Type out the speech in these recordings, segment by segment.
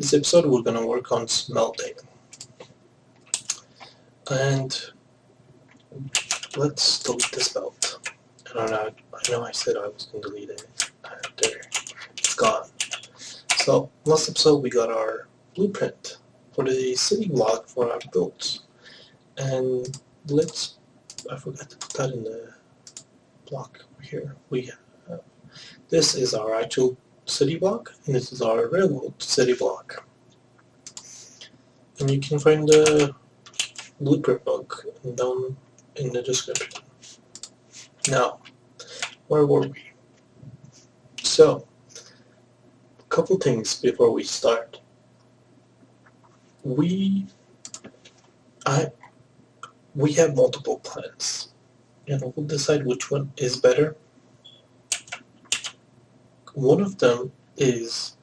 This episode we're going to work on smelting. And let's delete this belt. I know I said I was going to delete it after it's gone. So last episode we got our blueprint for the city block for our builds. And I forgot to put that in the block over here. This is our actual city block, and this is our railroad city block. And you can find the blueprint book down in the description. Now, where were we? So, a couple things before we start. We have multiple plans, and we'll decide which one is better. One of them is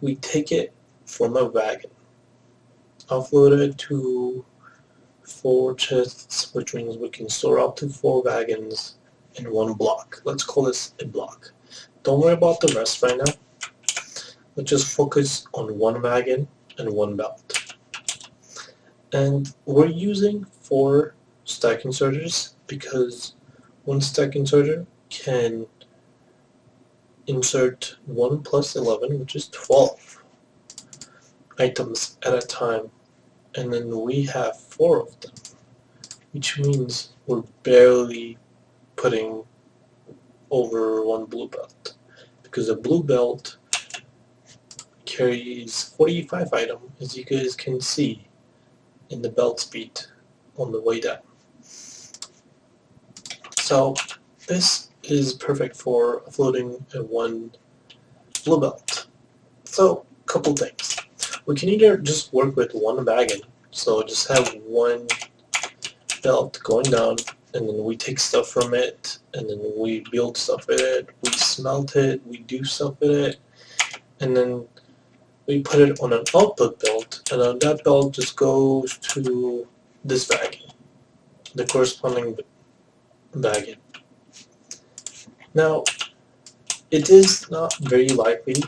we take it from a wagon, offload it to 4 chests, which means we can store up to 4 wagons in one block. Let's call this a block. Don't worry about the rest right now. Let's just focus on one wagon and one belt. And we're using 4 stack inserters because one stack inserter can insert 1 plus 11, which is 12 items at a time, and then we have 4 of them, which means we're barely putting over 1 blue belt, because a blue belt carries 45 items, as you guys can see in the belt speed on the way down. So this is perfect for floating a 1 blue belt. So, couple things. We can either just work with 1 wagon, so just have 1 belt going down, and then we take stuff from it, and then we build stuff with it, we smelt it, we do stuff with it, and then we put it on an output belt, and then that belt just goes to this wagon, the corresponding wagon. Now, it is not very likely,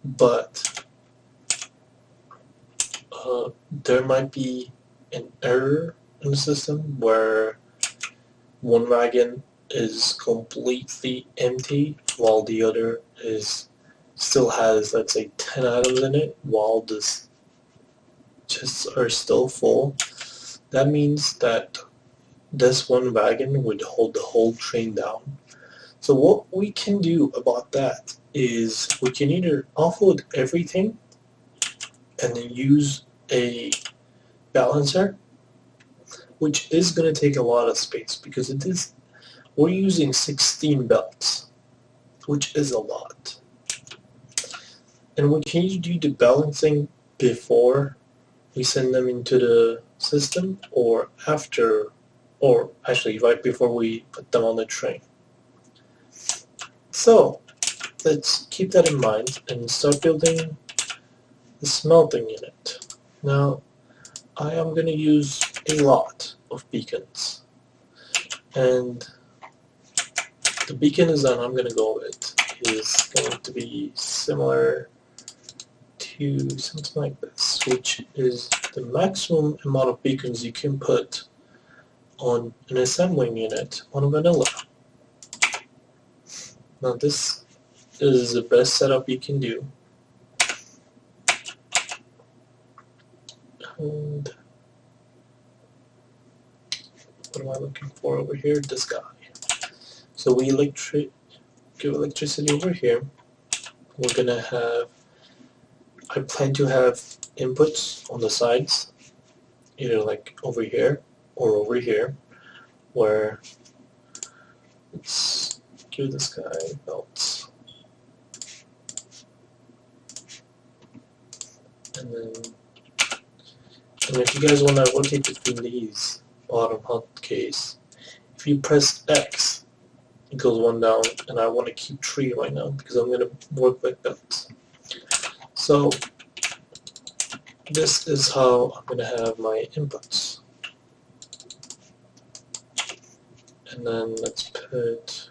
but there might be an error in the system where one wagon is completely empty while the other still has, let's say, 10 items in it, while this chests are still full. That means that this one wagon would hold the whole train down. So what we can do about that is we can either offload everything and then use a balancer, which is going to take a lot of space because we're using 16 belts, which is a lot. And we can either do the balancing before we send them into the system or after, or actually right before we put them on the train. So let's keep that in mind and start building the smelting unit. Now I am going to use a lot of beacons, and the beacon design I'm going to go with is going to be similar to something like this, which is the maximum amount of beacons you can put on an assembling unit on a vanilla. Now this is the best setup you can do. And what am I looking for over here? This guy. So we give electricity over here. We're gonna have, I plan to have inputs on the sides, either like over here or over here, where let's give this guy belts. And if you guys want to rotate between these bottom hotkeys, if you press X, it goes 1 down, and I want to keep 3 right now because I'm going to work with belts. So this is how I'm going to have my inputs. And then let's put,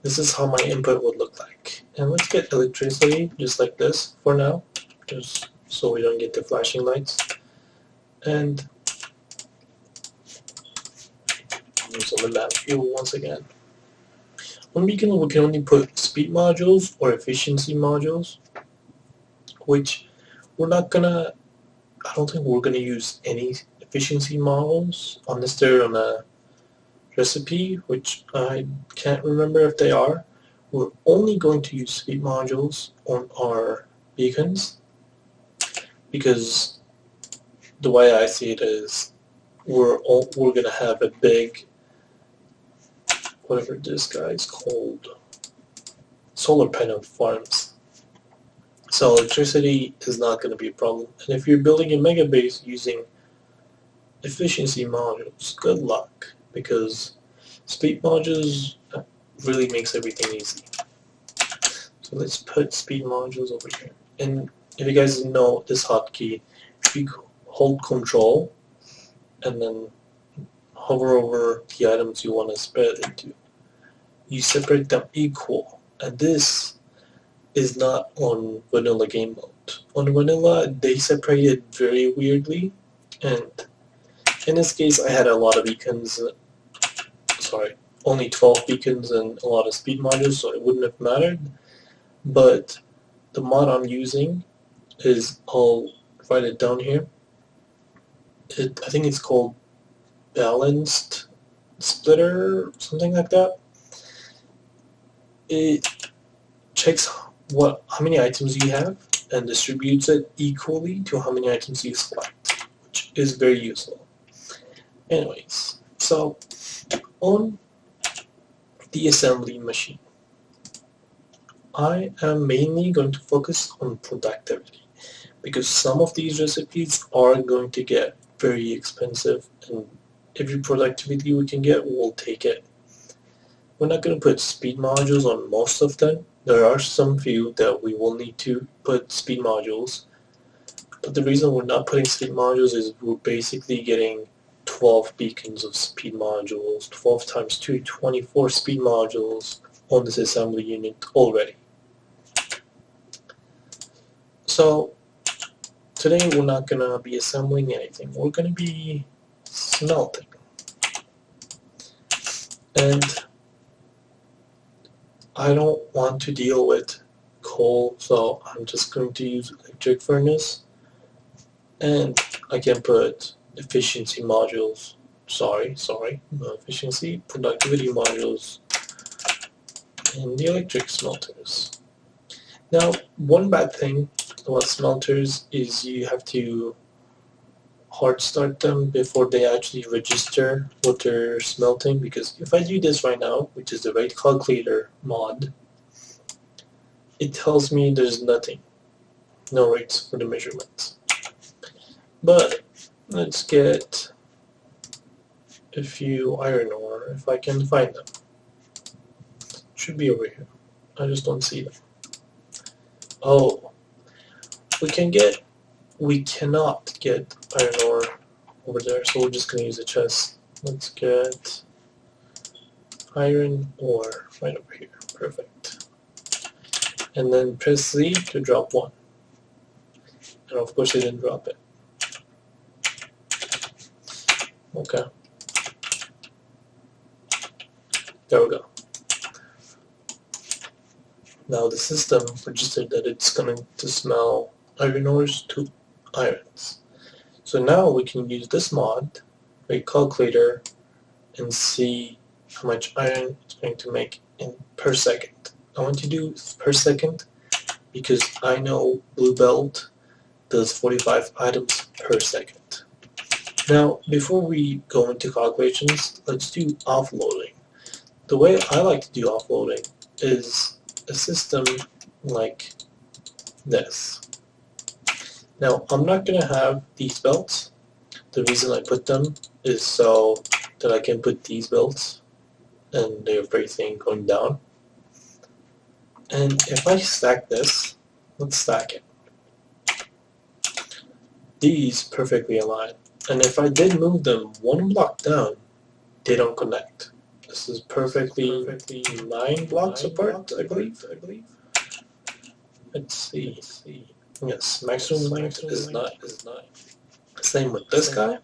this is how my input would look like. And let's get electricity just like this for now, just so we don't get the flashing lights. And use on the map view once again. On beacon we can only put speed modules or efficiency modules, which we're not gonna, I don't think we're gonna use any efficiency models unless they're on a recipe, which I can't remember if they are. We're only going to use speed modules on our beacons because the way I see it is we're gonna have a big, whatever this guy's called, solar panel farms. So electricity is not going to be a problem. And if you're building a mega base using efficiency modules, good luck, because speed modules really makes everything easy. So let's put speed modules over here. And if you guys know this hotkey, if you hold Control and then hover over the items you want to spread into, you separate them equal. And this is not on vanilla game mode. On vanilla, they separate it very weirdly, and in this case I had a lot of beacons, sorry, only 12 beacons and a lot of speed modules, so it wouldn't have mattered. But the mod I'm using is, I'll write it down here, I think it's called Balanced Splitter, something like that. It checks how many items you have and distributes it equally to how many items you select, which is very useful. Anyways, so on the assembly machine, I am mainly going to focus on productivity because some of these recipes are going to get very expensive, and every productivity we can get, we'll take it. We're not going to put speed modules on most of them. There are some few that we will need to put speed modules, but the reason we're not putting speed modules is we're basically getting 12 beacons of speed modules, 12 times 2, 24 speed modules on this assembly unit already. So today we're not going to be assembling anything, we're going to be smelting. And I don't want to deal with coal, so I'm just going to use electric furnace, and I can put efficiency modules, not efficiency, productivity modules in the electric smelters. Now, one bad thing about smelters is you have to hard start them before they actually register what they're smelting, because if I do this right now, which is the rate calculator mod, it tells me there's nothing, no rates for the measurements. But let's get a few iron ore if I can find them. Should be over here, I just don't see them. Oh, we cannot get iron ore over there, so we're just going to use a chest. Let's get iron ore right over here. Perfect. And then press Z to drop one. And of course it didn't drop it. Okay. There we go. Now the system registered that it's going to smell iron ores to irons. So now we can use this mod, rate calculator, and see how much iron it's going to make in per second. I want to do per second because I know Blue Belt does 45 items per second. Now, before we go into calculations, let's do offloading. The way I like to do offloading is a system like this. Now, I'm not going to have these belts. The reason I put them is so that I can put these belts and everything going down. And if I stack this, let's stack it. These perfectly align. And if I did move them one block down, they don't connect. This is perfectly 9 blocks apart, I believe. Let's see. Yes, maximum length is 9. Same with this guy.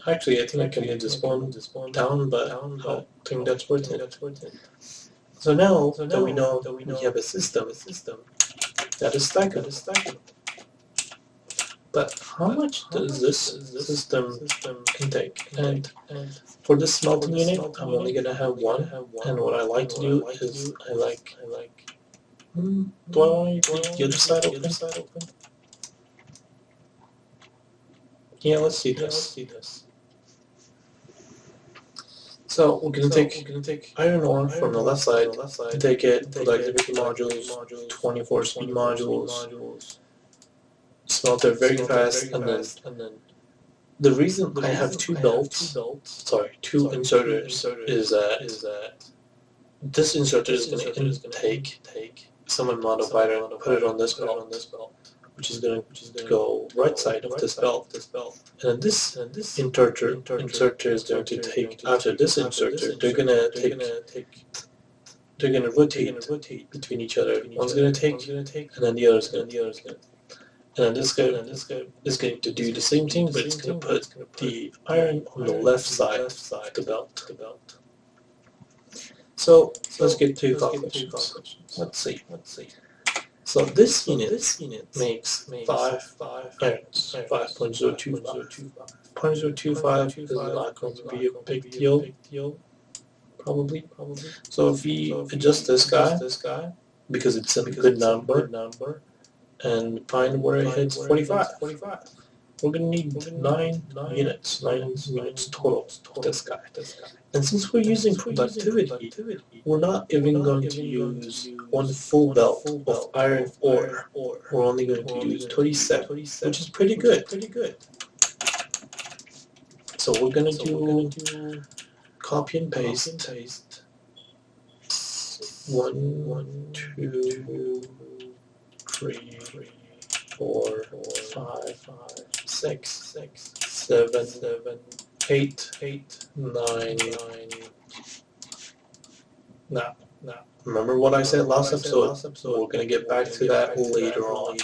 Actually, I think I can move this one down, but I don't think that's worth it. So now that we know we have a system that is stackable, but how much does this system intake? And for this smelting unit, I'm only gonna have one. And what I like to do is I like. Do I want to leave the other side open? Yeah, let's see this. So we're gonna take iron ore from the left side, take it, put activity modules, 24 speed modules, smelt it very fast, and then the reason I have two inserters, is that this inserter is gonna intake some amount of iron, put it on this belt, which is going to go right side of this belt. And then this inserter is going to take, after this inserter, they're going to rotate between each other. One's going to take, and then the other's going to take. And then this guy is going to do the same thing, but it's going to put the iron on the left side of the belt. So let's get to calculations. Let's see. So this unit makes 5 irons, 5.025. 0.025 is not going to be a big deal, probably. So if we adjust this guy, because it's a good number, and find where it hits 45, we're going to need 9 units total of this guy. And since we're using productivity, we're not even going to use one full belt of iron ore. We're only going to use 27, which is pretty good. So we're going to do copy and paste. 1, 2, 3, 4, 5, 6, 7, 8, 9. Now, remember what I said last episode? So we're going to get back to that later on.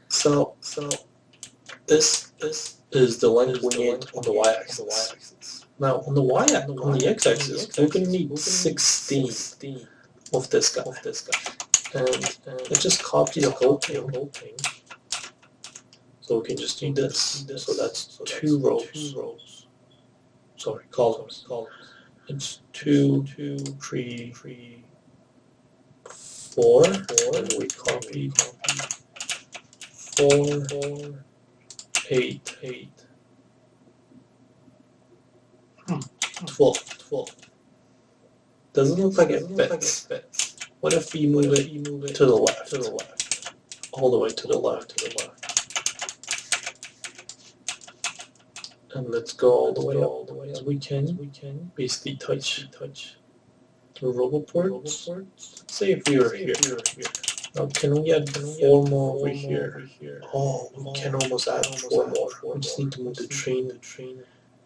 So this is the length we need on the y-axis. Now on the x-axis, we're going to need 16 of this guy. And let's just copy the whole thing. So we can just do this. So that's 2 rows. Sorry, columns. It's 2, 3, 4, and we copy 4, 8, 12. Doesn't look like it fits. What if we move it to the left? All the way to the left. And let's go all the way up as we can. Basically touch the robo ports. Say if we were here. Now can we add 4 more over here? Oh, we can almost add 4 more. We just need to move the train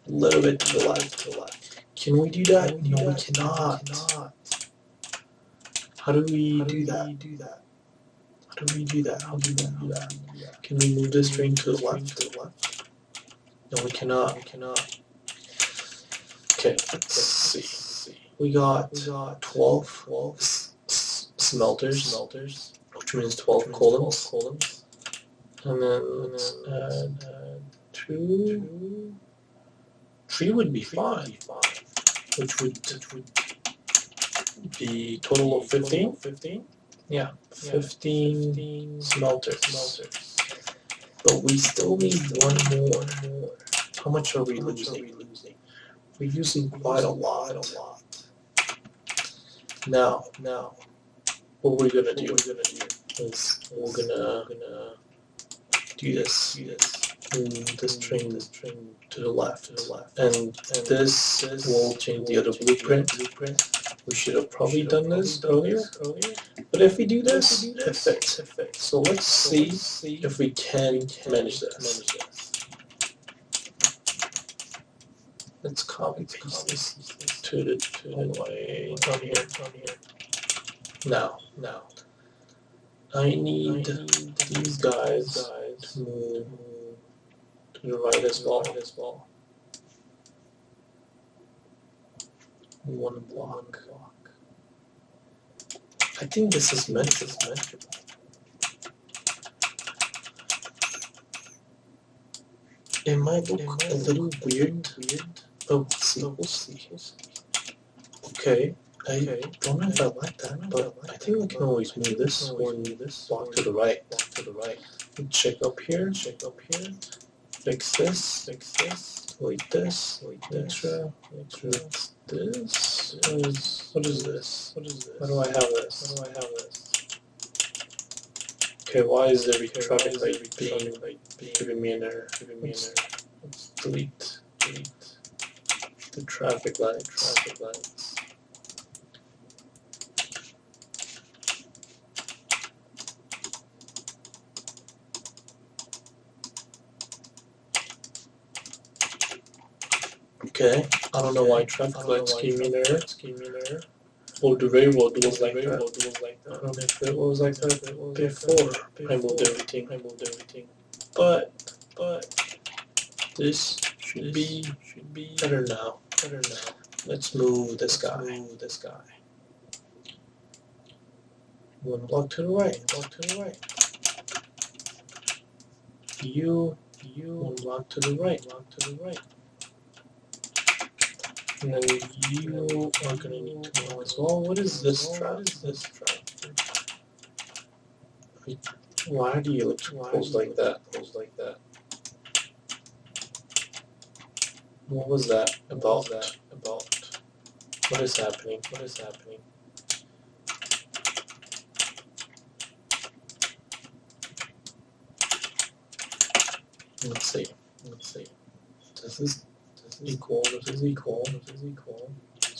a little bit to the left. Can we do that? No, we cannot. How do we do that? Can we move this train to the left? No, we cannot. Okay, let's see. We got 12 smelters, which means 12 columns. And then let's add 2. 3 would be fine, which would be total of 15. Yeah, 15 smelters. But we still need 1 more. How much are we losing? We're using quite a lot. Now, what we're gonna do is we're gonna do this. Move this train to the left, and this will change the other blueprint. We should have probably done this earlier, but if we do this, it fits. So let's see if we can manage this. Let's copy paste this to the way down here. Now, I need these guys to move to the right as well. One block. I think this is meant to be. It might look a little weird, but we'll see. Okay, I don't know if I like that, but I think we can always move this one block to the right. Check up here, fix this, delete this, extra, this. What is this? Why do I have this? Okay, why is every traffic light giving me an error? Let's delete the traffic lights. Okay, I don't know why traffic lights gave me an error. Or the railroad was like that. I don't know if it was like that before I moved everything. But this should be better now. Let's move this guy. One block to the right. You one block to the right. And then you are gonna need to know as well. What is this trap? Why do you pose like that? What was that about? What is happening? Let's see. This is equal. This is equal. Which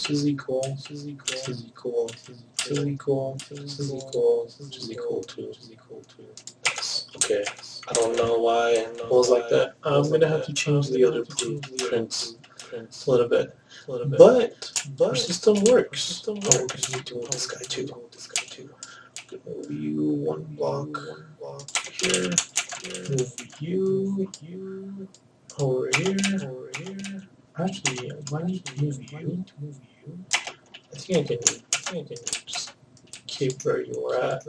is equal to. Yes. Okay. I don't know why it was like that. I'm gonna have to change the other prints a little bit. But our system works. Oh, we're gonna need to move this guy too. Move you one block here. Move you over here. Actually, why need to move you? I think I can just keep where you are at.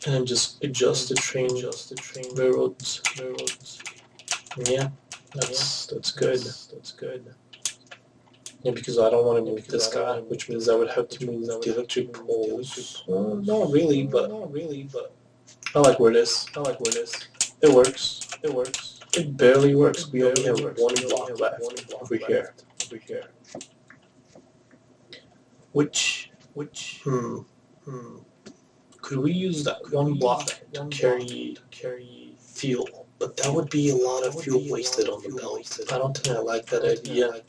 And then just adjust the train railroads. Yeah, that's good. Yeah, because I don't want to move this guy, which means I would have to move the electric poles. Not really, but I like where it is. It works. It barely works. We only have one block left over here. Which could we use that one block to carry fuel? But that would be a lot of fuel wasted on the belt. I don't think I like that idea.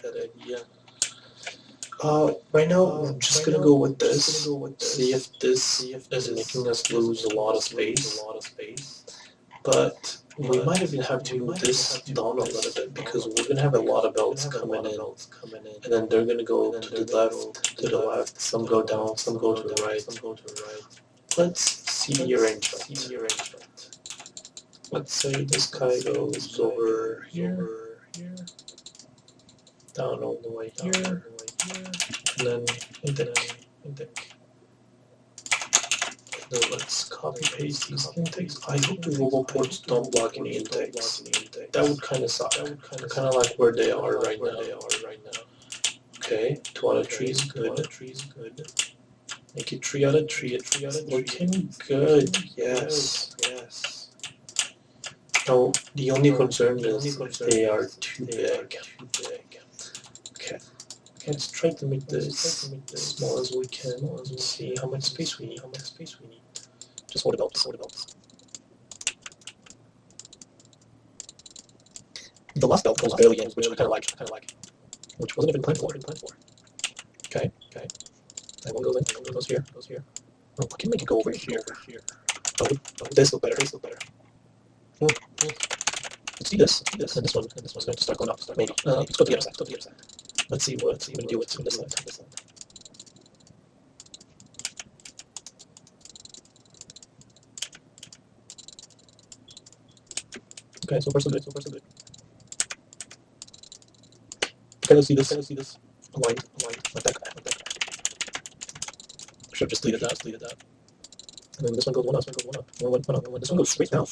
Right now, I'm just gonna go with this. See if this is making us lose a lot of space. But we might even have to move this down a little bit because we're gonna have a lot of belts coming in, and then they're gonna go to the left. Some go down, some go to the right. Let's see the arrangement. Let's say this guy goes over here, down all the way here, and then intake. Then let's copy paste these intakes. I hope the global ports don't block any intakes. That would kind of suck. I kind of like where they are right now. Okay, 2 out of 3 is good. Make it 3 out of 3. It's looking good. Yes. Now, the only concern is they are too big. Okay, let's try to make this as small as we can. Let's see how much space we need. Just hold it out. The last belt goes barely in, which I kind of like. Which wasn't even planned for. Okay. That one goes here. Oh, I can make it go over here. Oh, this look better. Let's do this. And this one's going to start going up. Maybe. Let's go to the other side. Let's see what we can do with this side. Okay, so far so good. So far so good. Okay, let's see this. Align like that. Should have just deleted that. And then this one goes one up. This one goes straight down.